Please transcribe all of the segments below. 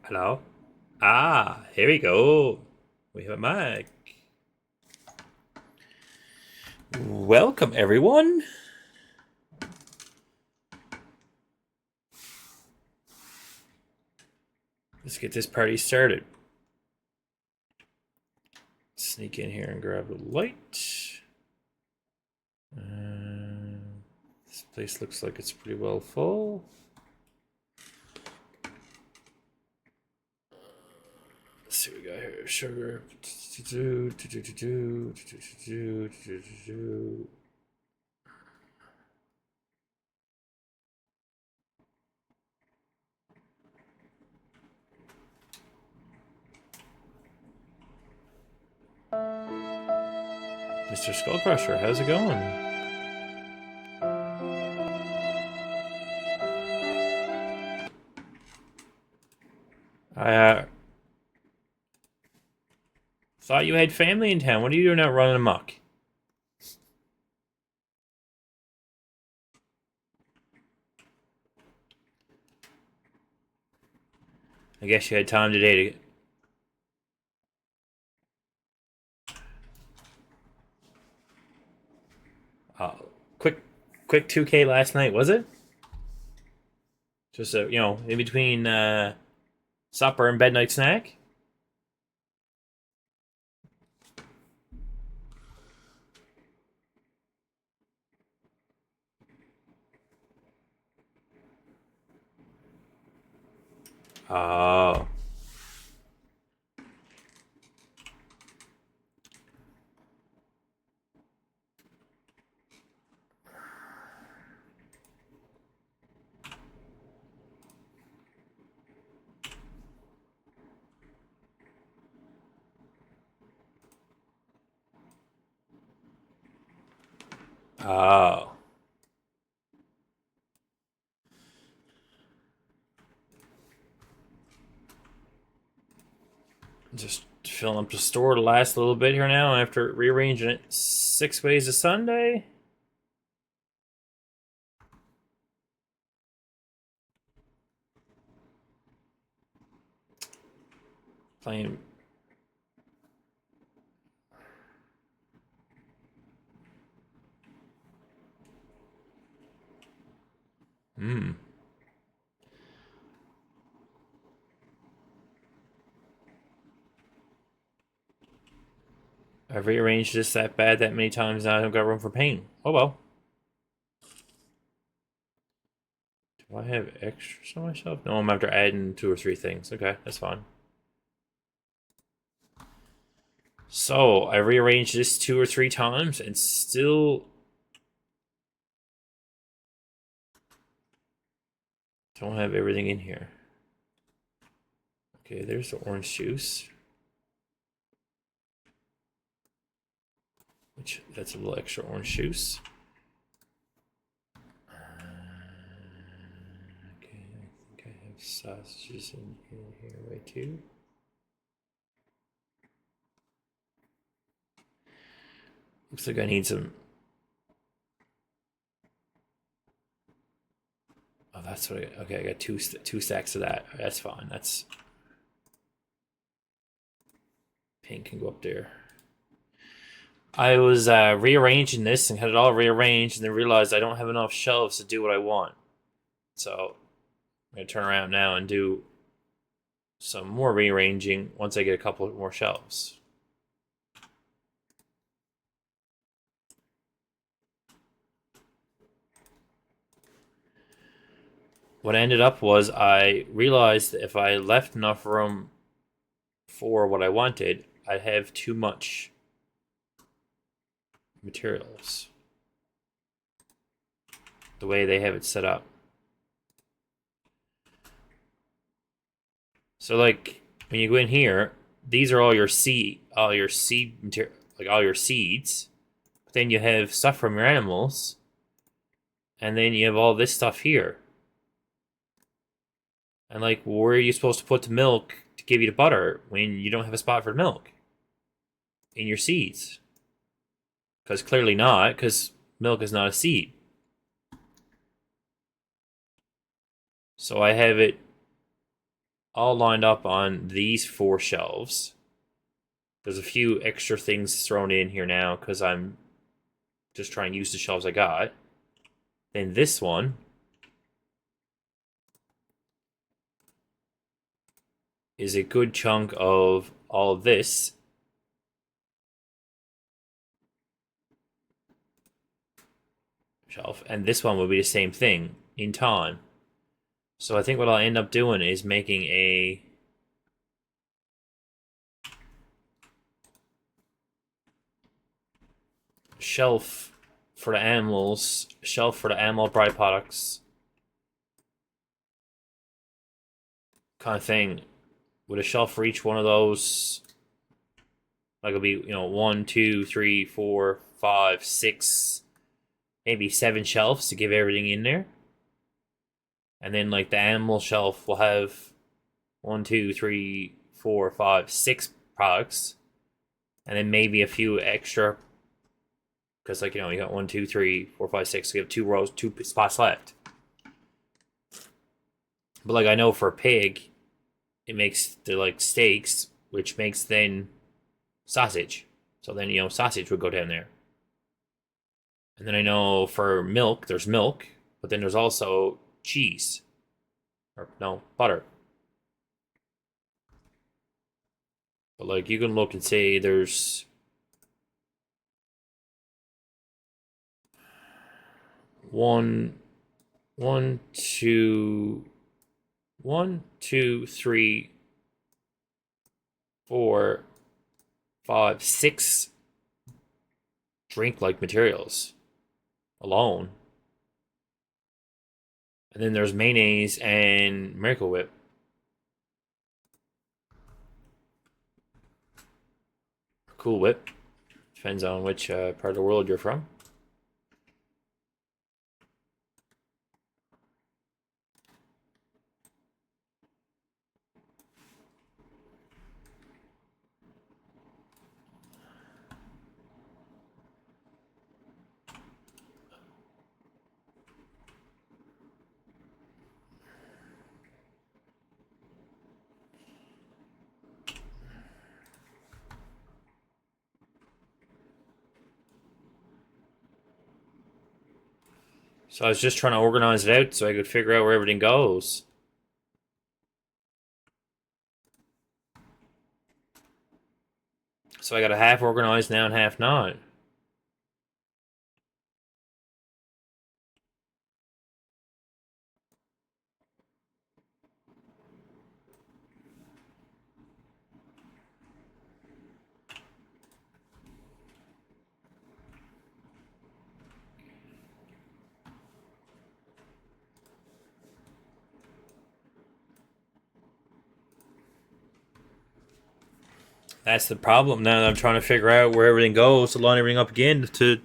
Hello? Ah, here we go. We have a mic. Welcome, everyone. Let's get this party started. Sneak in here and grab a light. This place looks like it's pretty well full. Let's see what we got here. Sugar. Mr. Skullcrusher, how's it going? I thought you had family in town. What are you doing out running amok? I guess you had time today to... quick 2K last night, was it? Just in between supper and bed night snack. Oh. Oh. Just filling up the store to last a little bit here now after rearranging it 6 ways a Sunday. Playing. Hmm. I've rearranged this that bad that many times now I don't got room for paint. Oh well. Do I have extras on myself? No, I'm after adding 2 or 3 things. Okay, that's fine. So I rearranged this 2 or 3 times and still don't have everything in here. Okay, there's the orange juice. Which, that's a little extra orange juice. Okay, I think I have sausages in here right too. Looks like I need some. Oh, that's what I. Okay, I got two stacks of that. That's fine. That's pink can go up there. I was rearranging this and had it all rearranged, and then realized I don't have enough shelves to do what I want. So I'm gonna turn around now and do some more rearranging once I get a couple more shelves. What ended up was I realized that if I left enough room for what I wanted, I'd have too much materials. The way they have it set up. So like when you go in here, these are all your seed material, like all your seeds. But then you have stuff from your animals, and then you have all this stuff here. And like, where are you supposed to put the milk to give you the butter when you don't have a spot for the milk in your seeds? Because clearly not, because milk is not a seed. So I have it all lined up on these 4 shelves. There's a few extra things thrown in here now because I'm just trying to use the shelves I got. Then this one is a good chunk of all of this. Shelf. And this one will be the same thing in time. So I think what I'll end up doing is making a shelf for the animals, shelf for the animal byproducts kind of thing, with a shelf for each one of those. Like it'll be, 1, 2, 3, 4, 5, 6, maybe 7 shelves to give everything in there. And then like the animal shelf will have 1, 2, 3, 4, 5, 6 products, and then maybe a few extra because like you got 1, 2, 3, 4, 5, 6. So you have 2 rows, 2 spots left. But like I know for a pig, it makes the like steaks, which makes then sausage. So then sausage would go down there. And then I know for milk, there's milk, but then there's also cheese. Or no, butter. But like you can look and say there's one, one, two, 1, 2, 3, 4, 5, 6 drink like materials alone. And then there's mayonnaise and Miracle Whip. Cool Whip. Depends on which part of the world you're from. So I was just trying to organize it out so I could figure out where everything goes. So I got a half organized now and half not. That's the problem now that I'm trying to figure out where everything goes to line everything up again to,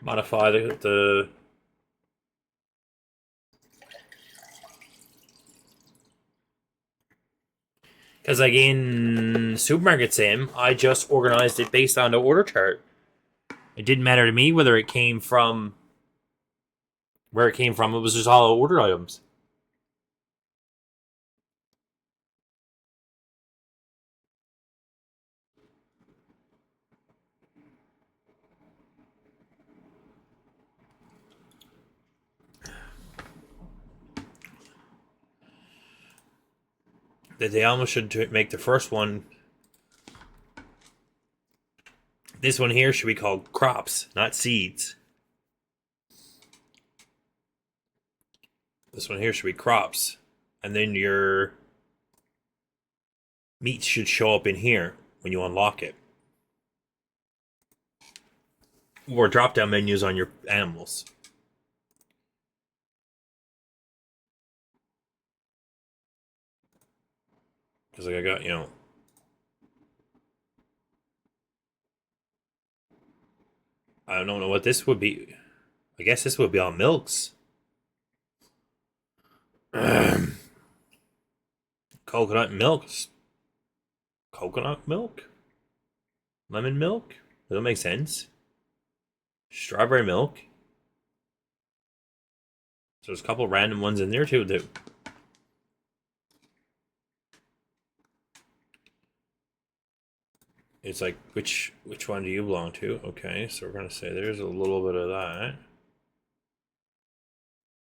modify the because like in Supermarket Sim, I just organized it based on the order chart. It didn't matter to me whether it came from where it came from. It was just all order items. That they almost should make the first one. This one here should be called crops, not seeds. This one here should be crops. And then your meat should show up in here when you unlock it. Or drop down menus on your animals. Because like I got, I don't know what this would be. I guess this would be on milks. Coconut milk. Coconut milk? Lemon milk? Does that make sense? Strawberry milk? So there's a couple random ones in there too that. It's like which one do you belong to? Okay, so we're gonna say there's a little bit of that.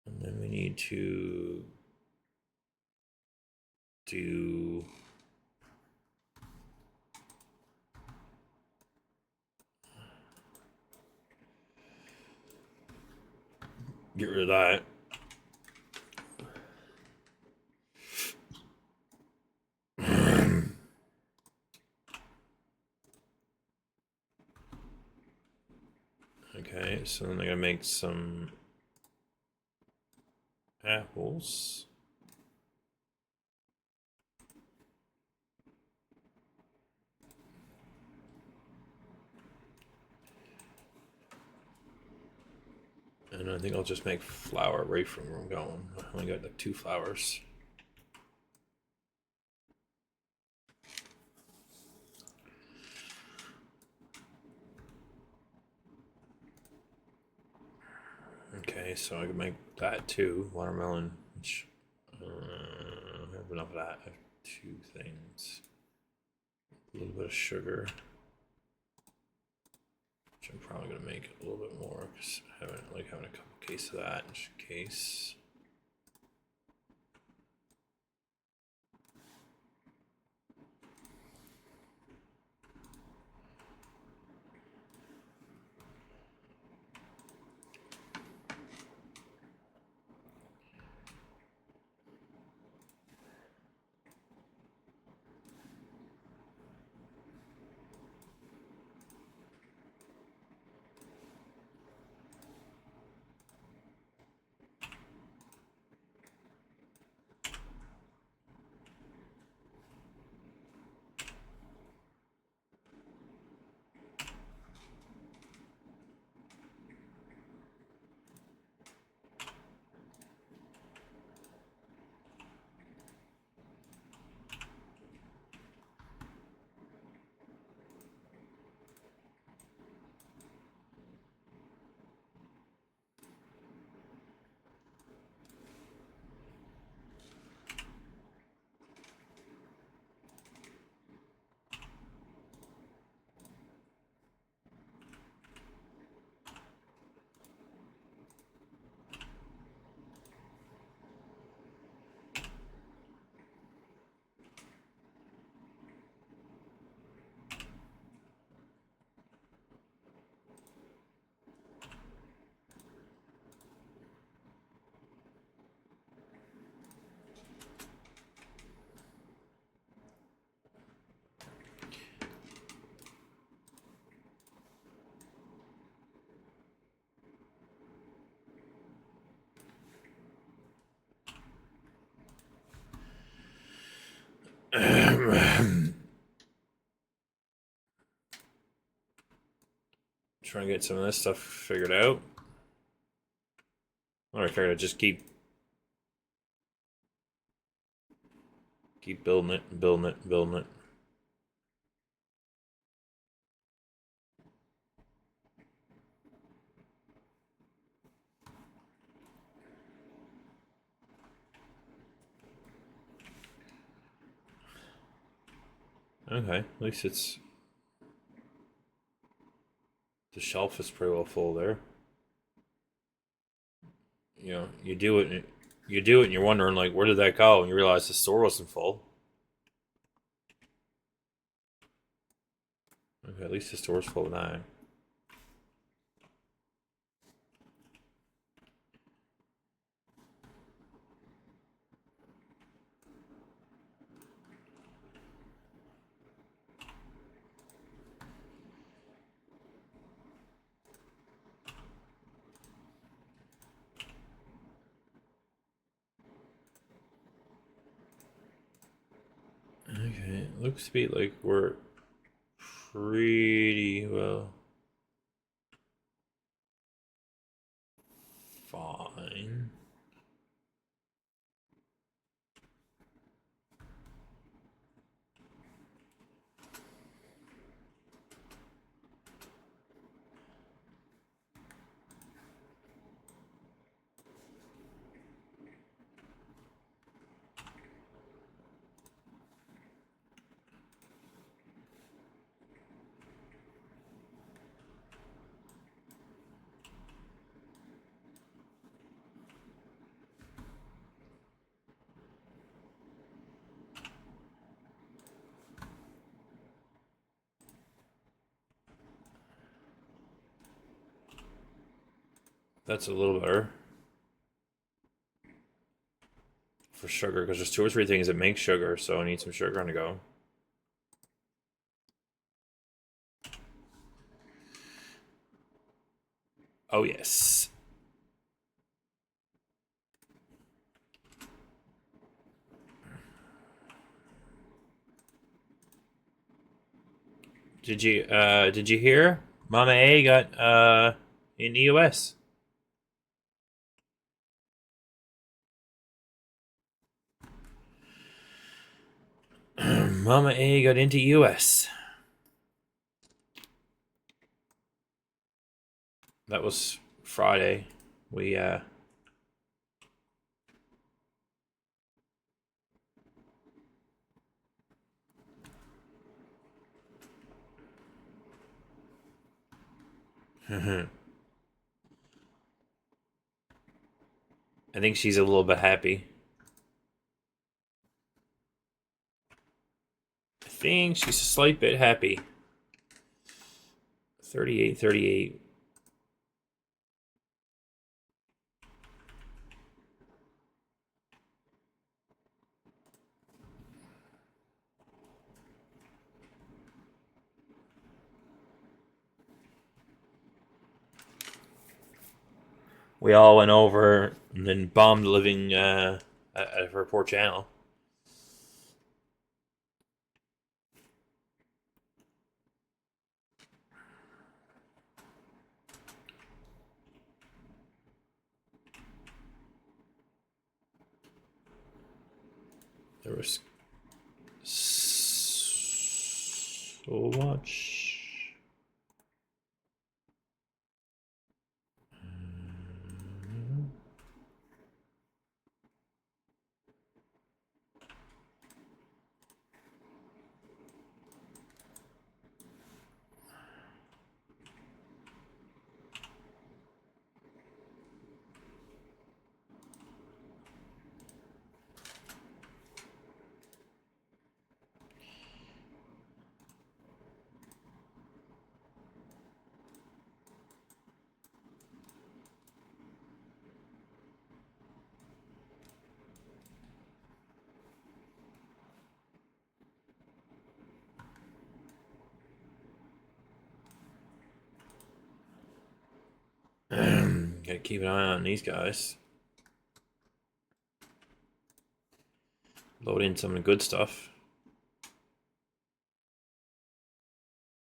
And then we need to do get rid of that. Okay, so then I'm gonna make some apples. And I think I'll just make flour right from where I'm going. I only got like 2 flowers. Okay, so I can make that too. Watermelon, which I have enough of that. I have 2 things. A little bit of sugar, which I'm probably gonna make a little bit more because I haven't like having a couple cases of that just in case. Trying to get some of this stuff figured out. I figured I'd just keep building it, and building it, and building it. Okay, at least it's the shelf is pretty well full there. You know, you do it, and you're wondering like, where did that go? And you realize the store wasn't full. Okay, at least the store's full now. Okay, it looks to be like we're pretty well fine. That's a little better. For sugar, because there's 2 or 3 things that make sugar, so I need some sugar on the go. Oh, yes. Did you hear? Mama A got in the US. Mama A got into US. That was Friday. We I think she's a little bit happy. I think she's a slight bit happy. 38, 38. We all went over and then bombed living at her poor channel. There was so much. Gotta keep an eye on these guys. Load in some of the good stuff.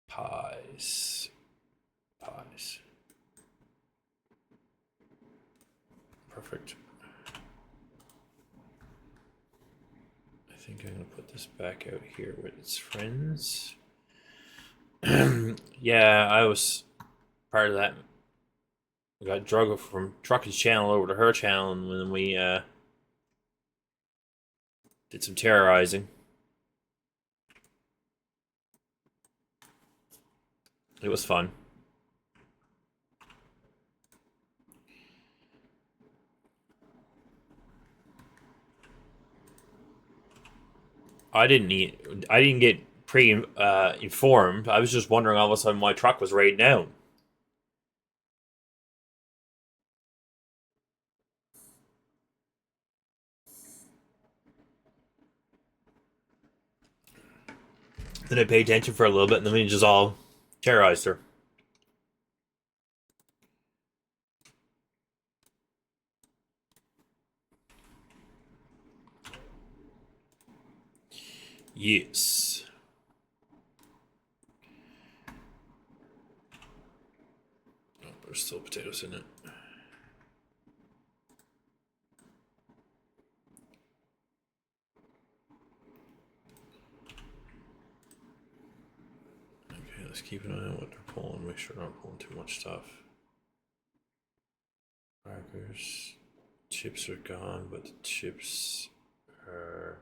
Pies. Pies. Perfect. I think I'm gonna put this back out here with its friends. Yeah, I was part of that. We got drug from Trucky's channel over to her channel, and then we did some terrorizing. It was fun. I didn't get pre informed. I was just wondering all of a sudden why truck was raided down. Then I paid attention for a little bit, and then we just all terrorized her. Yes. Oh, there's still potatoes in it. Okay, let's keep an eye on what they're pulling. Make sure they're not pulling too much stuff. Crackers. Chips are gone, but the chips are.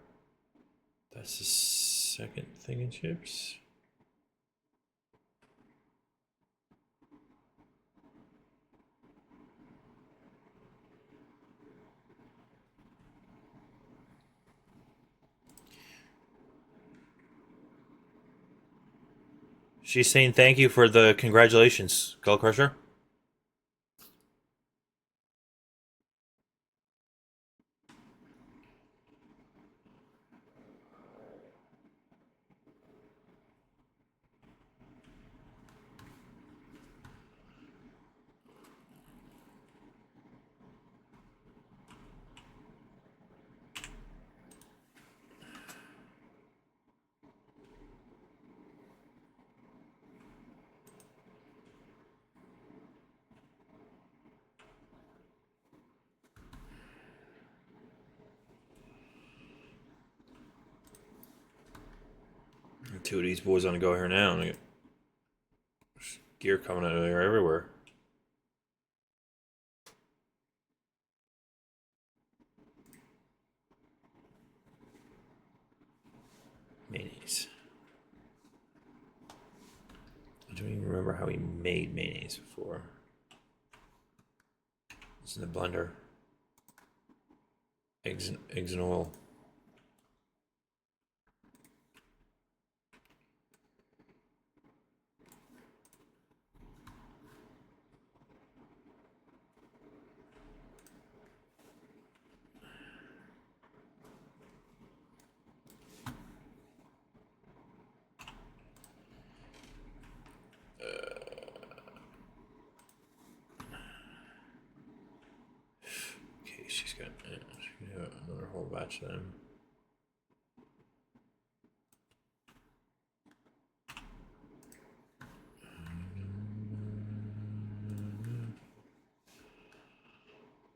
That's the second thing in chips. She's saying thank you for the congratulations, Gull Crusher. Two of these boys on the go here now. And there's gear coming out of there everywhere. Mayonnaise. I don't even remember how we made mayonnaise before. It's in the blender. Eggs and oil. Okay, she's got another whole batch of them.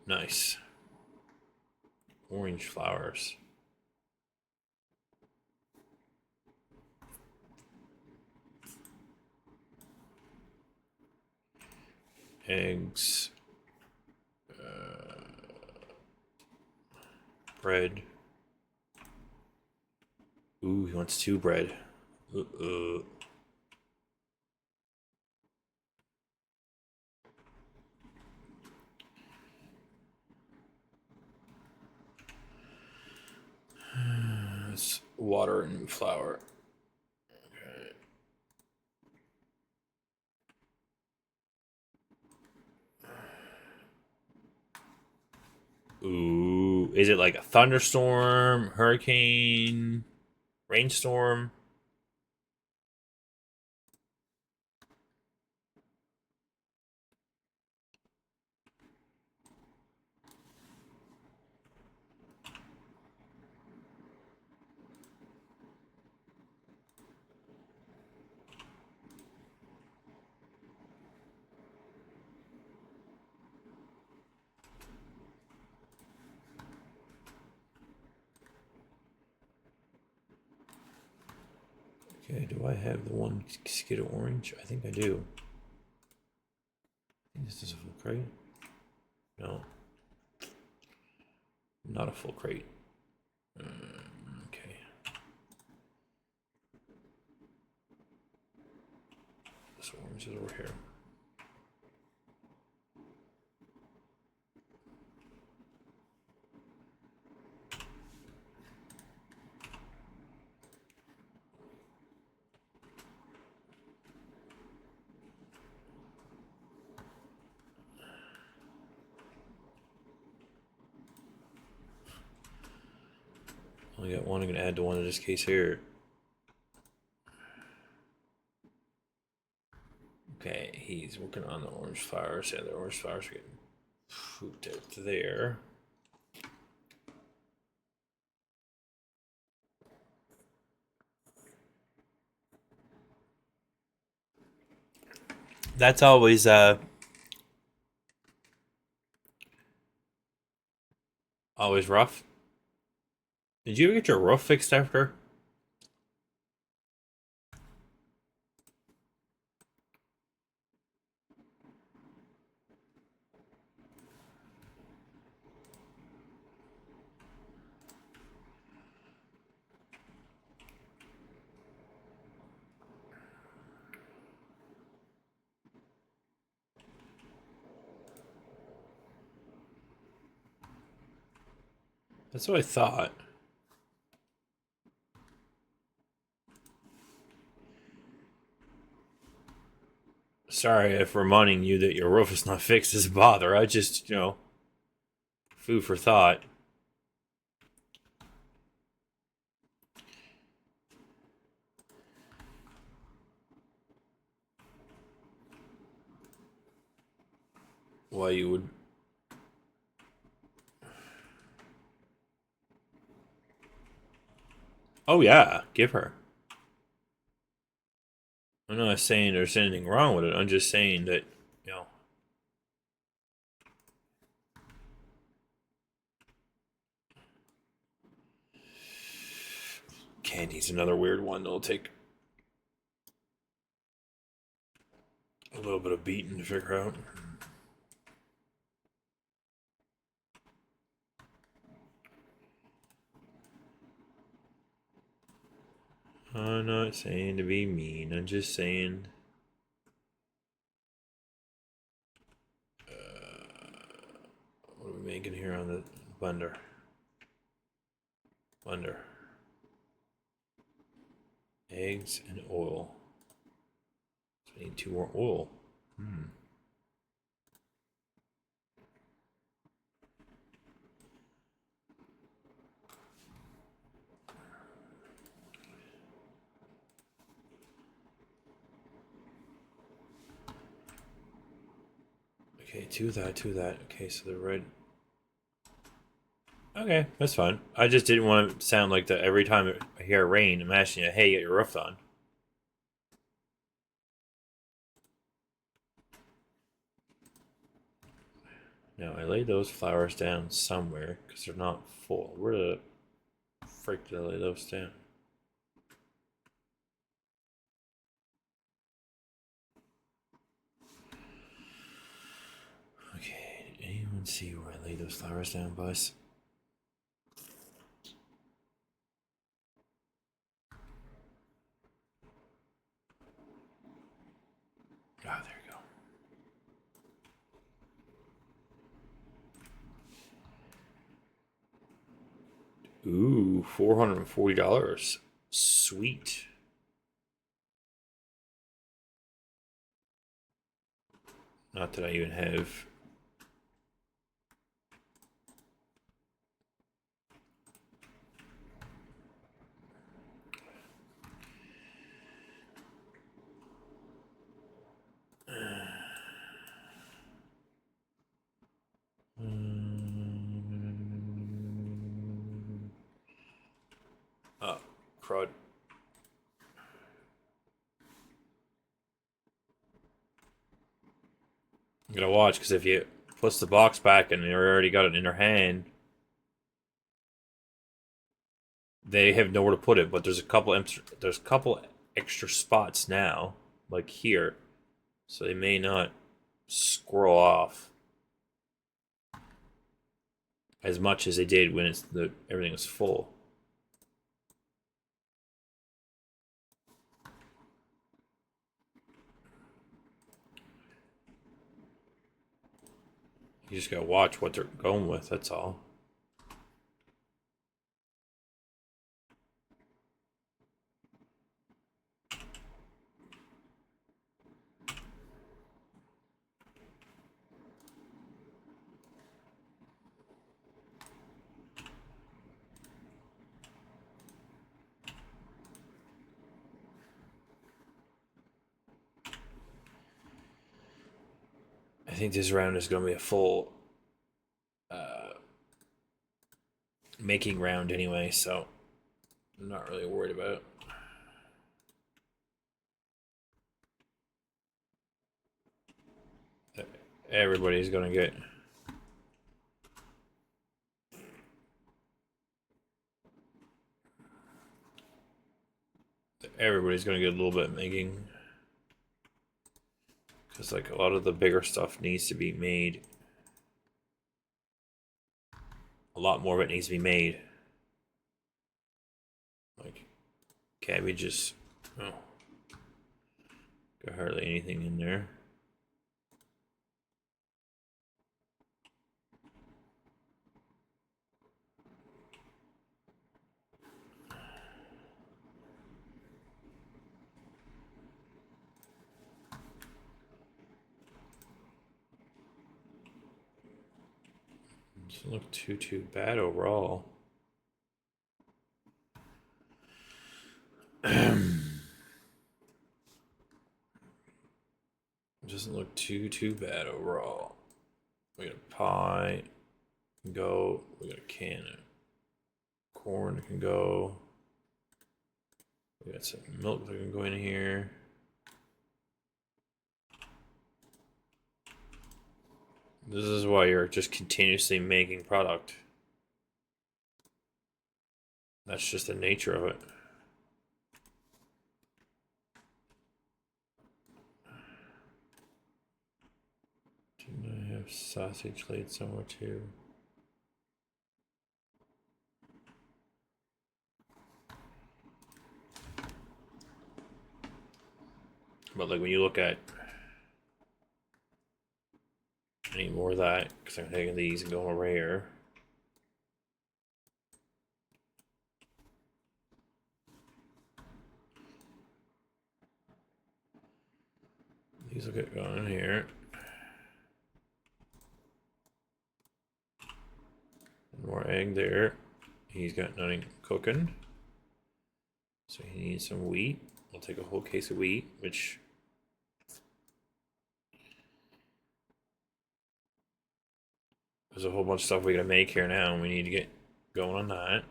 Nice. Orange flowers. Eggs. Bread. Ooh, he wants 2 bread. It's water and flour. Okay. Ooh, is it like a thunderstorm, hurricane, rainstorm? Okay, do I have the one skid of orange? I think I do. I think this is a full crate. No. Not a full crate. Okay. This orange is over here. Only got one. I'm gonna add to one in this case here. Okay, he's working on the orange flowers. Yeah, the orange flowers are getting pooped out there. That's always always rough. Did you ever get your roof fixed after? That's what I thought. Sorry if reminding you that your roof is not fixed is a bother. I just, food for thought. Why you would. Oh, yeah, give her. I'm not saying there's anything wrong with it. I'm just saying that, you know. Candy's another weird one that'll take little bit of beating to figure out. I'm not saying to be mean. I'm just saying. What are we making here on the blender? Blender. Eggs and oil. So we need 2 more oil. Okay, 2 of that, 2 of that. Okay, so the red. Okay, that's fine. I just didn't want to sound like that every time I hear rain. I'm asking you, hey, get your roof on. Now, I laid those flowers down somewhere because they're not full. Where the frick did I lay those down? Okay, did anyone see where I laid those flowers down, boys? Ah, there you go. Ooh, $440. Sweet. Not that I even have. Oh, crud. I'm gonna watch because if you push the box back and you already got it in your hand, they have nowhere to put it. But there's a couple extra spots now, like here, so they may not squirrel off as much as they did when everything was full. You just gotta watch what they're going with. That's all. I think this round is going to be a full making round anyway, so I'm not really worried about it. Everybody's going to get. Everybody's going to get a little bit making. Because, like, a lot of the bigger stuff needs to be made. A lot more of it needs to be made. Like, cabbages. Oh. Got hardly anything in there. Doesn't look too bad overall. Doesn't look too bad overall. We got a pie. Can go. We got a can of corn can go. We got some milk that can go in here. This is why you're just continuously making product. That's just the nature of it. have sausage laid somewhere too. But like when you look at any more of that, because I'm taking these and going over here. These will get going in here. More egg there. He's got nothing cooking. So he needs some wheat. I'll take a whole case of wheat, which there's a whole bunch of stuff we gotta make here now, and we need to get going on that.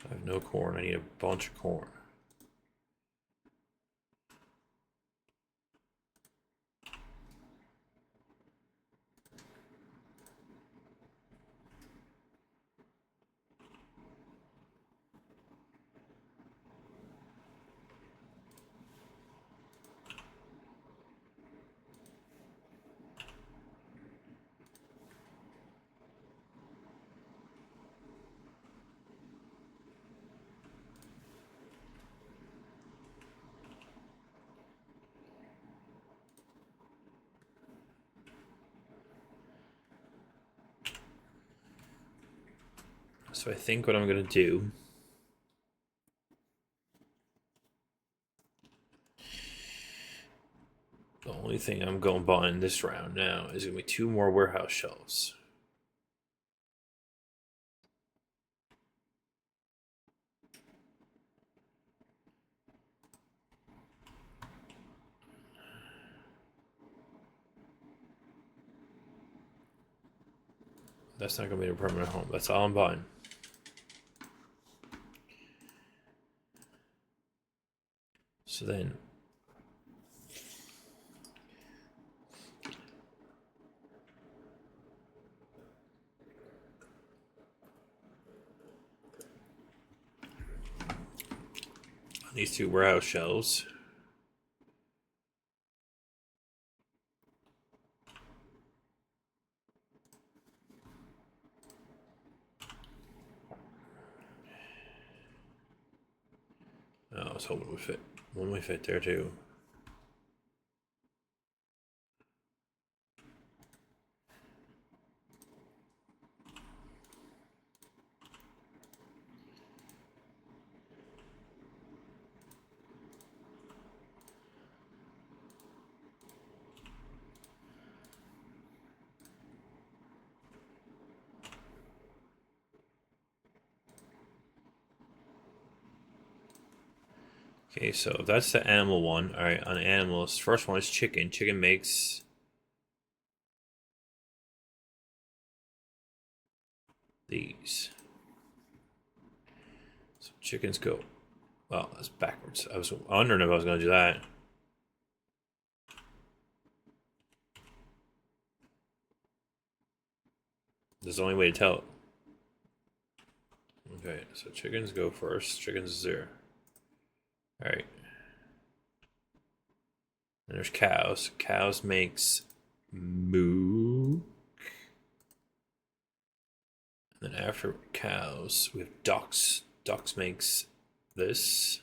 I have no corn. I need a bunch of corn. So I think what I'm gonna do the only thing I'm going buying this round now is gonna be 2 more warehouse shelves. That's not gonna be a permanent home. That's all I'm buying. So then on these 2 warehouse shelves, I was hoping it would fit. One would fit there too. Okay, so that's the animal one. All right, on animals, first one is chicken. Chicken makes these. So chickens go. Well, that's backwards. I was wondering if I was going to do that. There's the only way to tell it. Okay, so chickens go first. Chickens is there. All right. And there's cows. Cows makes moo. And then after cows, we have ducks. Ducks makes this.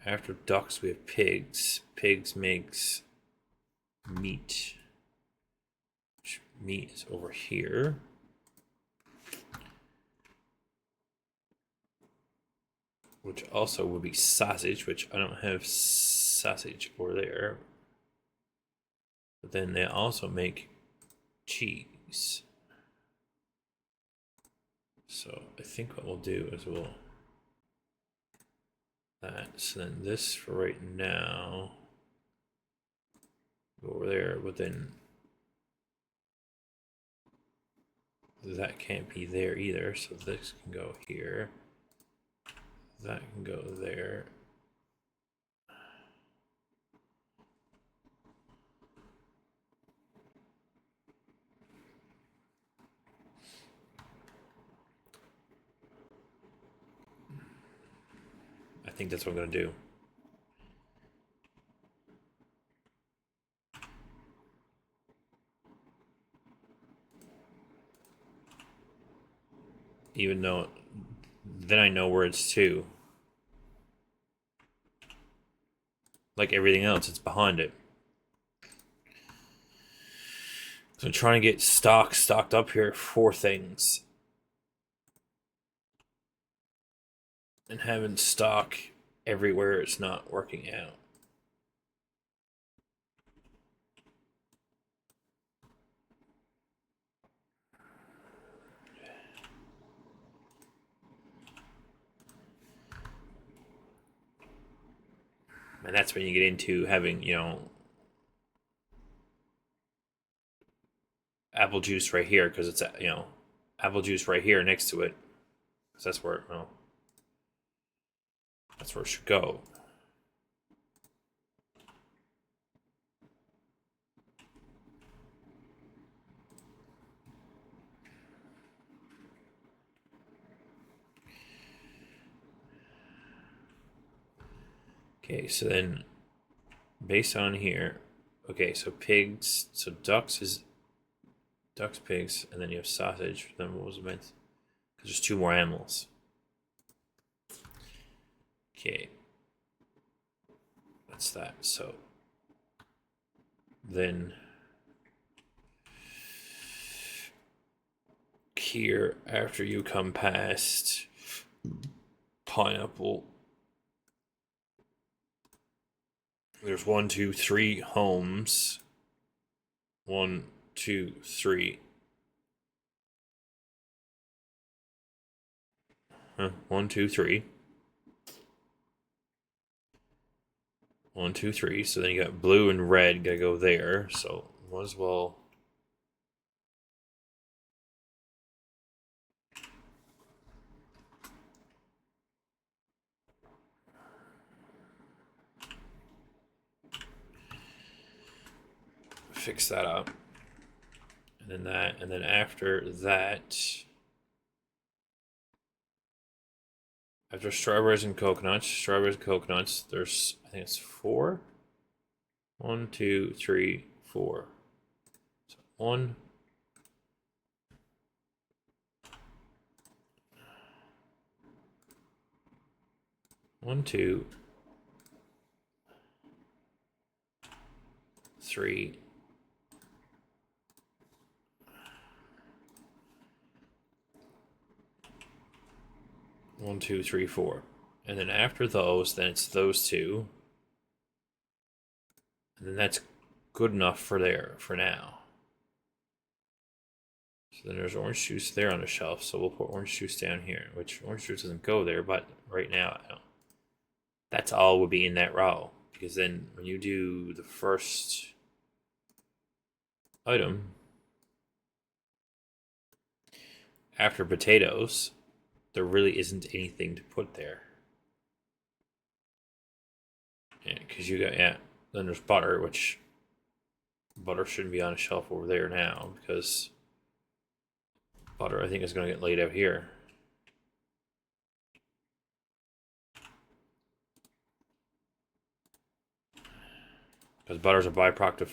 After ducks, we have pigs. Pigs makes meat. Which meat is over here. Which also would be sausage, which I don't have sausage over there. But then they also make cheese. So I think what we'll do is we'll that. So then this for right now go over there, but then that can't be there either. So this can go here. That can go there. think that's what I'm gonna do. Even though then I know where it's to. Like everything else, it's behind it. So I'm trying to get stocked up here for things. And having stock everywhere it's not working out. And that's when you get into having, you know, apple juice right here because it's, you know, apple juice right here next to it. Because that's where, well, that's where it should go. Okay, so then based on here, okay, so pigs, so ducks, pigs, and then you have sausage. Then what was it meant? Because there's 2 more animals. Okay, that's that. So then here, after you come past pineapple, there's 1, 2, 3 homes. 1, 2, 3. 1, 2, 3. 1, 2, 3. So then you got blue and red gotta go there. So might as well. Fix that up. And then that, and then after that, after strawberries and coconuts, there's, I think it's 4. 1, 2, 3, 4. So 1, 1, 2, 3. 1, 2, 3, 4. And then after those, then it's those 2. And then that's good enough for there for now. So then there's orange juice there on the shelf, so we'll put orange juice down here, which orange juice doesn't go there, but right now, that's all would be in that row. Because then when you do the first item, after potatoes, there really isn't anything to put there. Yeah, because you got, yeah, then there's butter, which butter shouldn't be on a shelf over there now, because butter, I think, is going to get laid out here. Because butter's a byproduct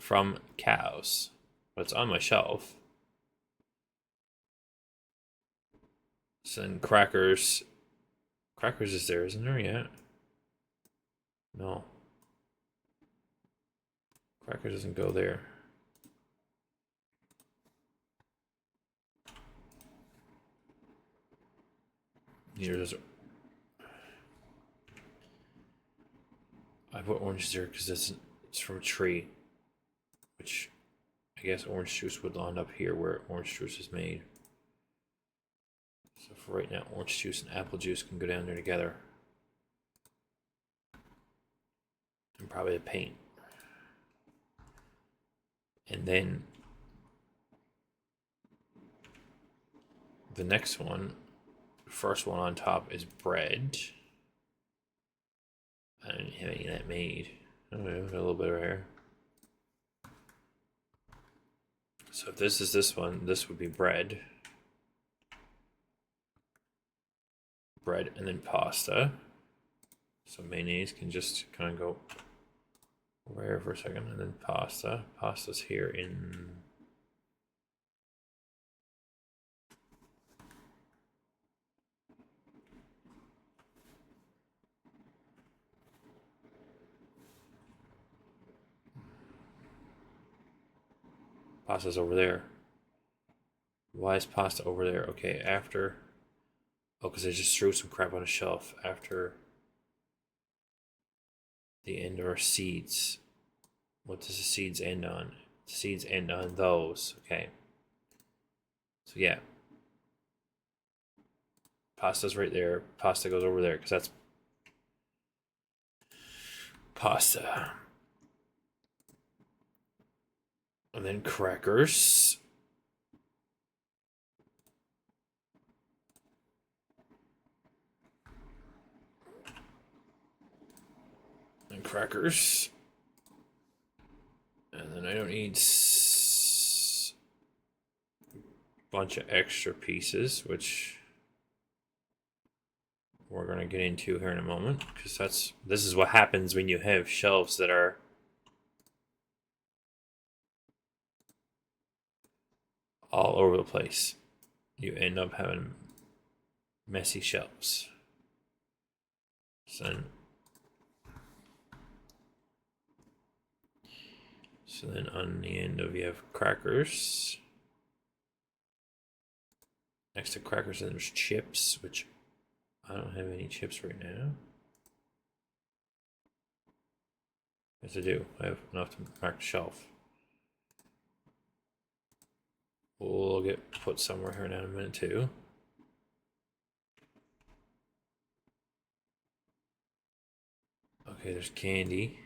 from cows, but it's on my shelf. So then crackers is there, isn't there yet? No. Crackers doesn't go there. Neither does. I put orange there because it's from a tree, which I guess orange juice would land up here where orange juice is made. So for right now, orange juice and apple juice can go down there together. And probably the paint. And then the next one, the first one on top is bread. I didn't have any of that made. Oh, yeah, got a little bit right here. So if this is this one, this would be bread. bread, and then pasta. So mayonnaise can just kind of go over here for a second, and then pasta. Pasta's here in... Pasta's over there. Why is pasta over there? Okay, after... Oh, because I just threw some crap on a shelf after the end of our seeds. What does the seeds end on? The seeds end on those. Okay. So yeah. Pasta's right there. Pasta goes over there because that's pasta. And then crackers. And crackers. And then I don't need a bunch of extra pieces, which we're going to get into here in a moment, because this is what happens when you have shelves that are all over the place. You end up having messy shelves. So then on the end of you have crackers. Next to crackers, then there's chips, which I don't have any chips right now. Yes, I do. I have enough to mark the shelf. We'll get put somewhere here in a minute too. Okay, there's candy.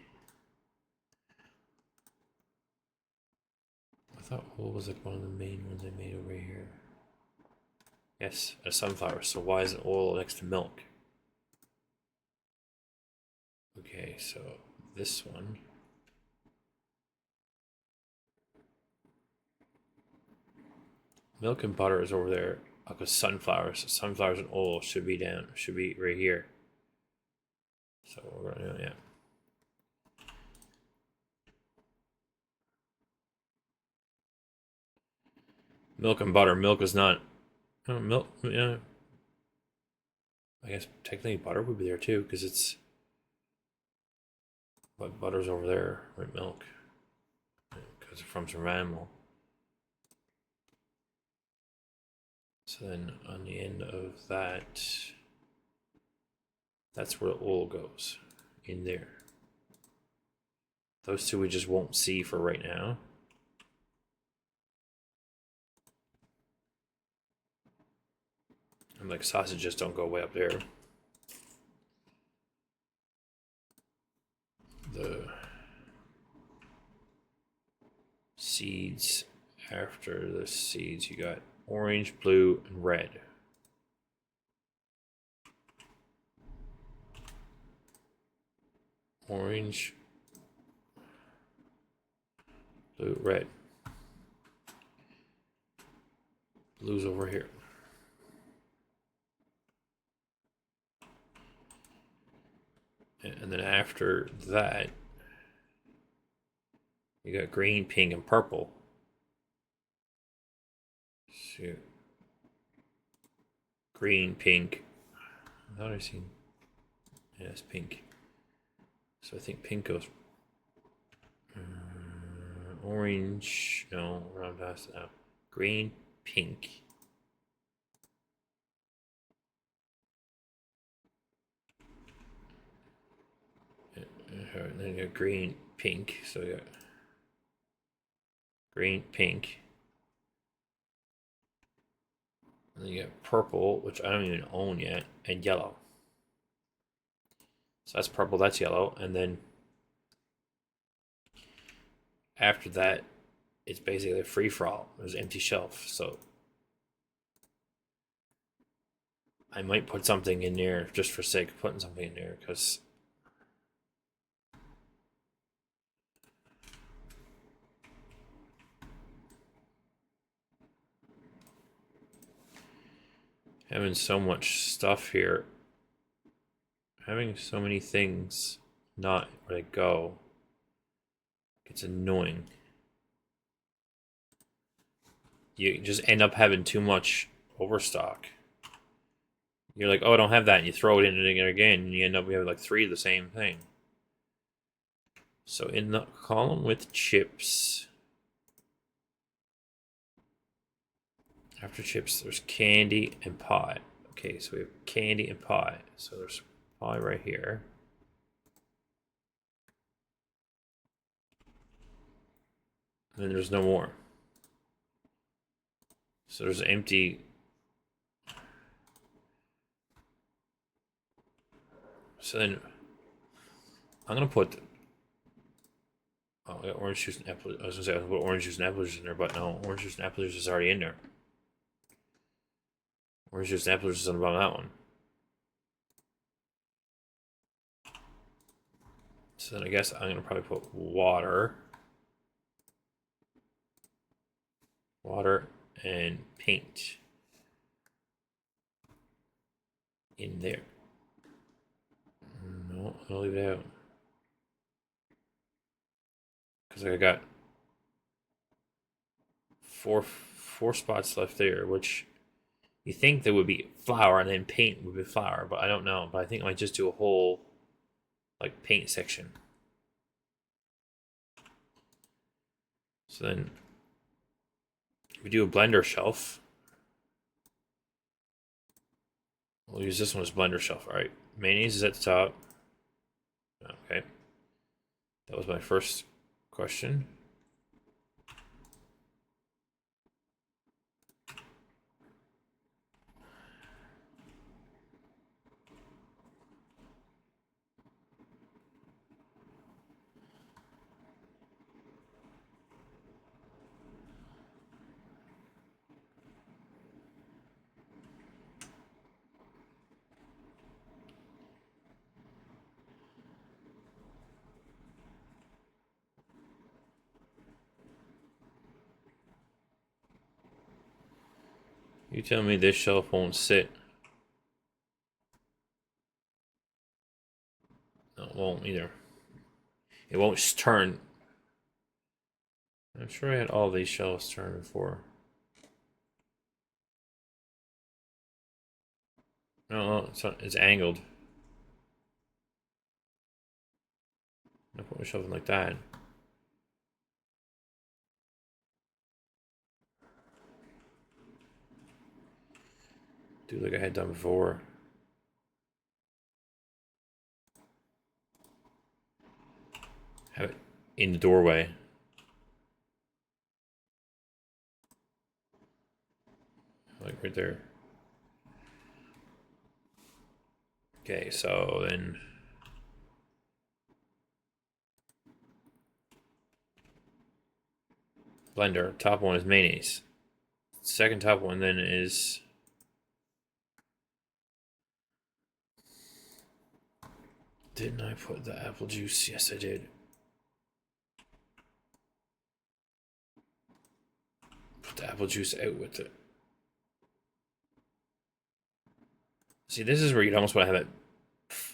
I thought oil was like one of the main ones I made over here. Yes, a sunflower. So why isn't oil next to milk? Okay, so this one. Milk and butter is over there. Because sunflowers and oil should be right here. So we're gonna, yeah. Milk and butter. Milk is not. Oh, milk. Yeah. I guess technically butter would be there too, because it's. But butter's over there, right? Milk. Because it's from some animal. So then on the end of that, that's where the oil goes, in there. Those two we just won't see for right now. And like sausages don't go way up there. The seeds, after the seeds, you got orange, blue, and red. Orange, blue, red. Blue's over here. And then after that, you got green, pink, and purple. Shoot. Green, pink. I thought I seen. Yeah, it's pink. So I think pink goes. Orange. No, we're on past it now. Green, pink. And then you got green, pink. So you got green, pink. And then you got purple, which I don't even own yet, and yellow. So that's purple, that's yellow, and then after that, it's basically a free-for-all. There's an empty shelf, so I might put something in there just for sake of putting something in there, because having so much stuff here Having so many things not where they go gets annoying. You just end up having too much overstock. You're like, oh, I don't have that, and you throw it in it again, and you end up having like 3 of the same thing. So in the column with chips, after chips, there's candy and pie. Okay, so we have candy and pie. So there's pie right here. And then there's no more. So there's empty. So then I'm gonna put. Oh, I got orange juice and apple. I was gonna say I was gonna put orange juice and apple juice in there, but no, orange juice and apple juice is already in there. Orange juice and apple juice is on the bottom of that one. So then I guess I'm gonna probably put water and paint in there. No, I'll leave it out. Because I got four spots left there, which you think there would be flour and then paint would be flour, but I don't know. But I think I might just do a whole like paint section. So then we do a blender shelf. We'll use this one as blender shelf. All right, mayonnaise is at the top. Okay, that was my first question. You tell me this shelf won't sit. No, it won't either. It won't turn. I'm sure I had all these shelves turned before. No, it's angled. I put my shelf in like that. Do like I had done before. Have it in the doorway. Like right there. Okay, so then blender. Top one is mayonnaise. Second top one then is didn't I put the apple juice? Yes, I did. Put the apple juice out with it. See, this is where you'd almost want to have it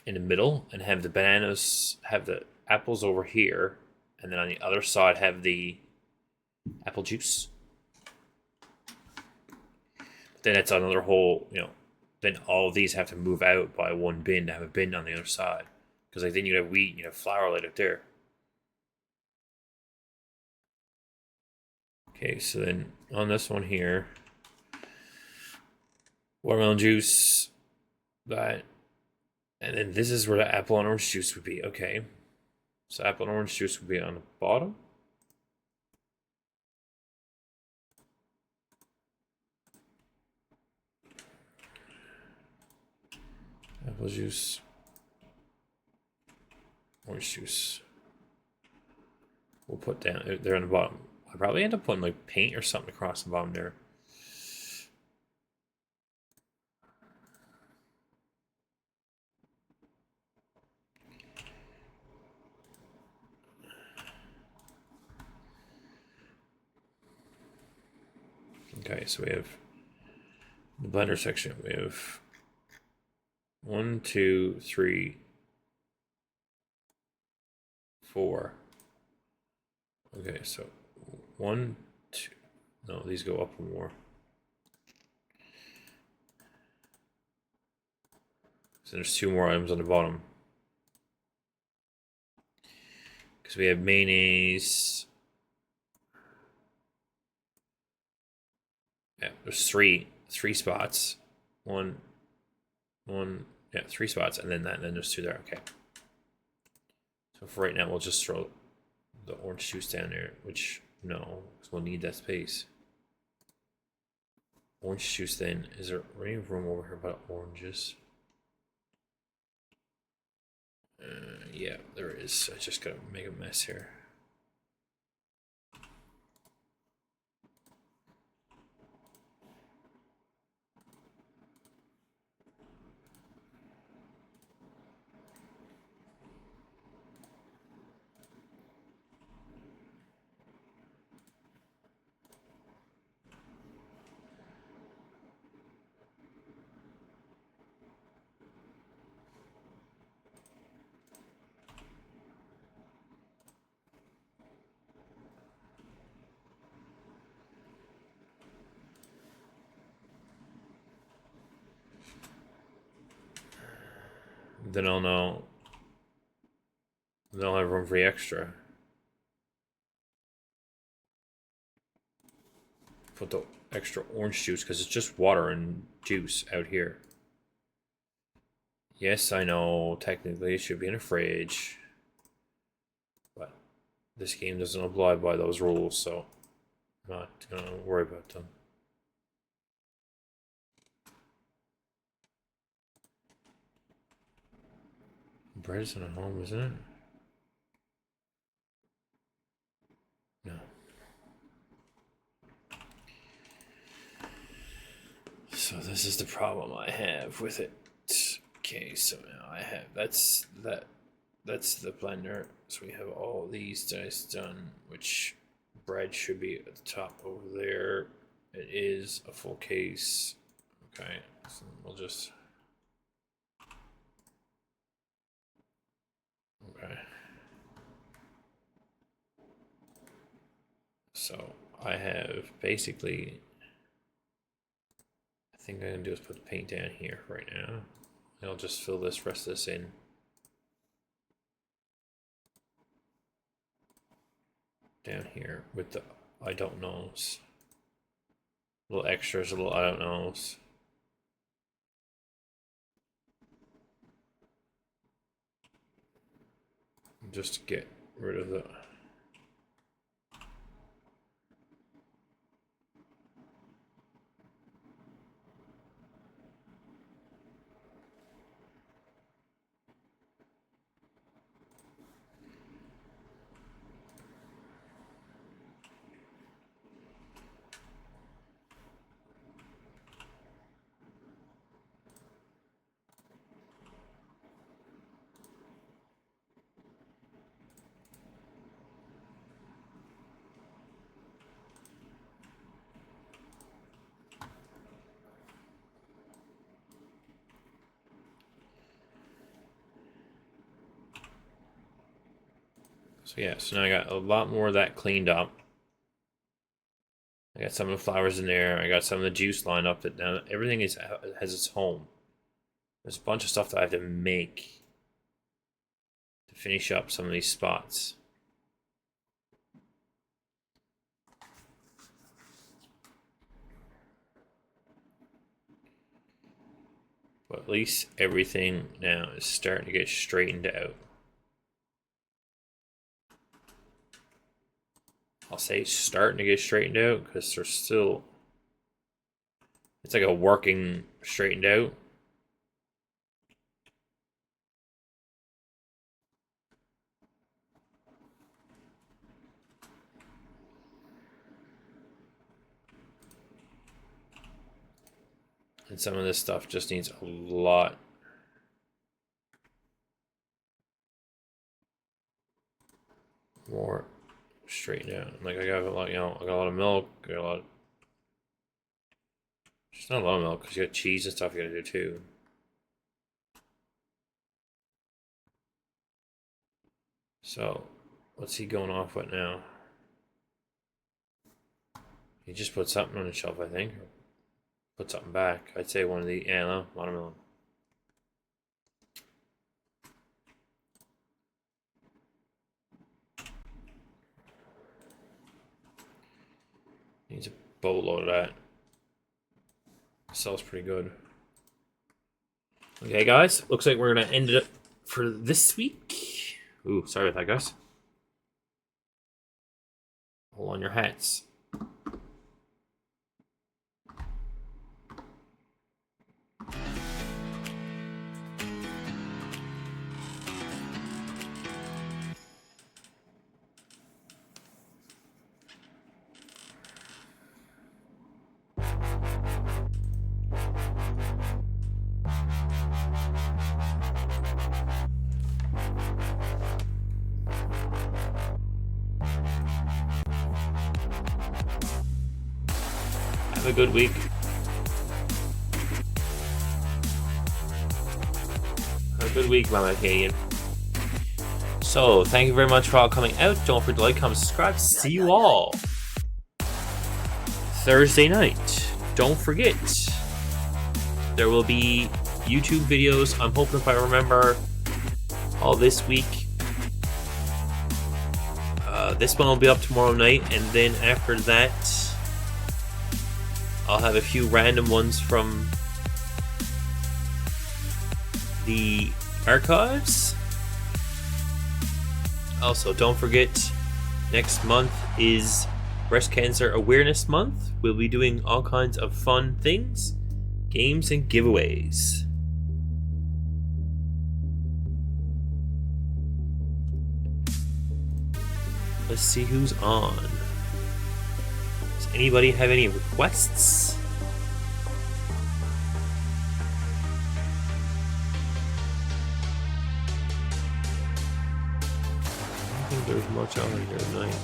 in the middle and have the bananas, have the apples over here, and then on the other side have the apple juice. Then it's another whole, then all of these have to move out by one bin to have a bin on the other side. Because like then you have wheat and you have flour right up there. Okay, so then on this one here, watermelon juice, that, and then this is where the apple and orange juice would be. Okay, so apple and orange juice would be on the bottom. Apple juice, orange juice. We'll put down there on the bottom. I probably end up putting like paint or something across the bottom there. Okay, so we have the blender section. We have 1, 2, 3, 4. Okay, so 1, 2. No, these go up more. So there's 2 more items on the bottom. Because we have mayonnaise. Yeah, there's three spots. One, yeah, 3 spots, and then there's 2 there. Okay. So for right now, we'll just throw the orange juice down there, which no, because we'll need that space. Orange juice. Then is there any room over here about oranges? Yeah, there is. I just gotta make a mess here. Then I'll know. Then I'll have room for the extra. Put the extra orange juice because it's just water and juice out here. Yes, I know. Technically, it should be in a fridge, but this game doesn't abide by those rules, so I'm not gonna worry about them. Bread isn't at home, isn't it? No. So this is the problem I have with it. Okay, so now I have that's the blender. So we have all these dice done, which bread should be at the top over there. It is a full case. Okay, so we'll just okay. So I have basically, I think I'm gonna do is put the paint down here right now. And I'll just fill this rest of this in. Down here with the I don't knows. Little extras, little I don't knows. Just to get rid of the so yeah, so now I got a lot more of that cleaned up. I got some of the flowers in there. I got some of the juice lined up. That now everything has its home. There's a bunch of stuff that I have to make to finish up some of these spots. But at least everything now is starting to get straightened out. I'll say starting to get straightened out because there's still, it's like a working straightened out. And some of this stuff just needs a lot more straightened out. Like I got a lot, I got a lot of milk. I got a lot. Just not a lot of milk because you got cheese and stuff you gotta do too. So, what's he going off with now? He just put something on the shelf, I think. Or put something back. I'd say one of the, yeah, no, watermelon. Needs a boatload of that. Sells pretty good. Okay, guys. Looks like we're going to end it up for this week. Ooh, sorry about that, guys. Hold on your hats. Have a good week. Have a good week, Mama Acadian. So, thank you very much for all coming out. Don't forget to like, comment, subscribe. See you all Thursday night. Don't forget, there will be YouTube videos. I'm hoping, if I remember, all this week. This one will be up tomorrow night, and then after that, I'll have a few random ones from the archives. Also, don't forget, next month is Breast Cancer Awareness Month. We'll be doing all kinds of fun things, games, and giveaways. Let's see who's on. Does anybody have any requests? I don't think there's much on here tonight.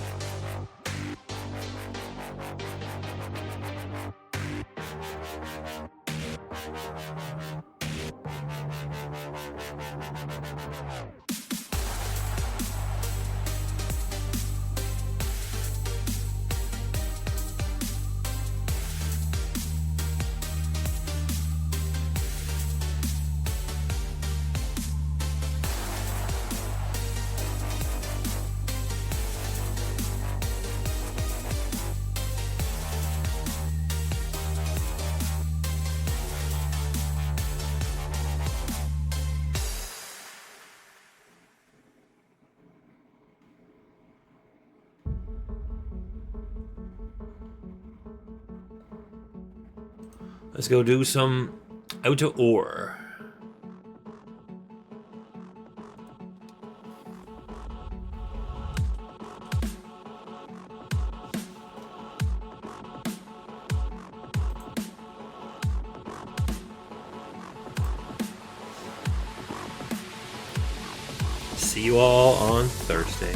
Let's go do some out-of-ore. See you all on Thursday.